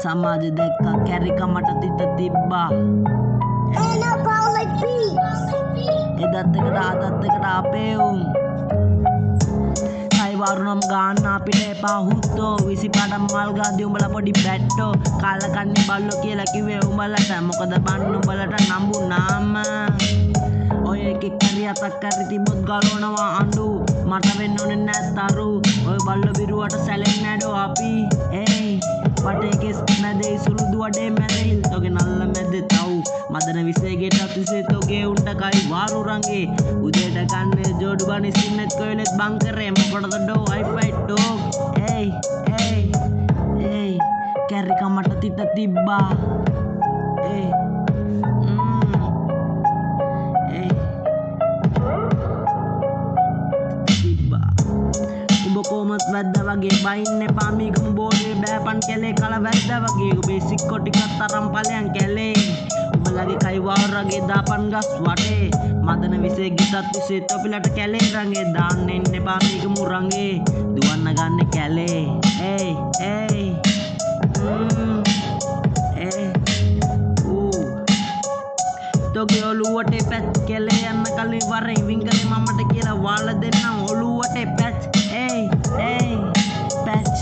සමාජ දැක්ක කැරික මට තිත තිබ්බා එදත් එකට අදත් එකට අපේ උන් වරුණම් ගාන්න අපිට එපා හුත්තෝ විසි පටම් මල් ගාදී උඹලා පොඩි බැට්ටෝ කාලකන්නේ බල්ලෝ කියලා කිව්වේ උඹලට මොකද බන්න උඹලට නම්බුනාම ඔය එකෙක් කරි අතක් කරි තිබොත් ගලවනවා අඬු මට වෙන්න ඕනේ නැත්තරු ඔය බල්ලෝ බිරුවට සැලෙන්නේ නැඩෝ අපි ඒයි පටේ කෙස් නැදේ සුළුදු වඩේ මැදහිල් තෝගේ නල්ල මැද තව් මදන විසේගේ තතිසේ තෝගේ උන්ට කයි වාරු රංගේ උදේට ගන්න ජෝඩු බනි සින්නෙත් කොයලෙත් බංකරේ මොකටද ඩෝ අයිෆයි ඩෝග් ඒයි කැරික මට තිත තිබ්බා ඒයි කොමත් වැද්ද වගේ බයින්න එපා මේකම බෝඩේ බෑපන් කැලේ කල වැද්ද වගේ ඔබේ සික්කො ටිකක් තරම් ඵලයන් කැලේ උඹලගේ කයි වවරගේ දාපන් ගස් වටේ මදන විසේ ගිතත් විසේ තොපිලට කැලේ රංගේ දාන්න එන්න එපා මේකම රංගේ දුවන්න ගන්න කැලේ ඒයි තෝගේ ඔළුවට පැත් කැලේ යන්න කලින් වරෙන් වින්ගලේ මම්මට කියලා වාල දෙන්නම් ඔළුවට පැත් Hey, patch.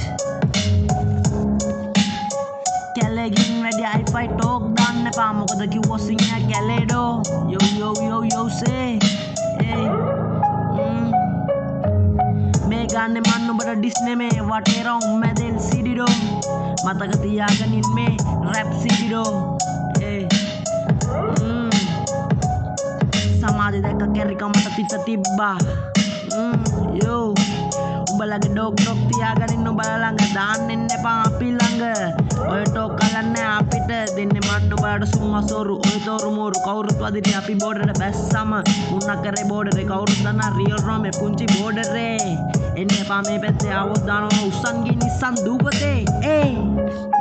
Kelegging ready, I fight talk down the palm of the Q was singing a Kaledo. Yo, say. Hey, Megan the man, but a Disney me, what a wrong medal city do. Matagatiagan in me, rap city do. Hey, Samadi the Kakarika Matita Tibba. Yo. උඹලගේ dog තියාගෙන ඉන්න උඹලා ළඟ දාන්න එන්න එපා අපි ළඟ ඔය ටෝක් කලන්නේ අපිට දෙන්නේ මන්න උඹලට සුම්මසෝරු ඔය තෝරු මෝරු කවුරුත් වදිරි අපි බෝඩරේ බැස්සම මුන්න කරේ බෝඩරේ කවුරුත් දන්න රියල් රෝමේ පුංචි බෝඩරේ එන්න එපා මේ පැත්තේ ආවොත් දානවා උස්සන්ගේ නිස්සන් දූපතේ ඒ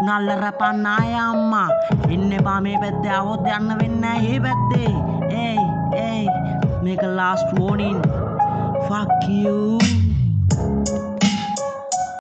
නල්ල රපන්න ආය අම්මා එන්න එපා මේ පැත්තේ ආවොත් යන්න වෙන්නේ නැහැ මේ පැත්තේ ඒ මේක last warning fuck you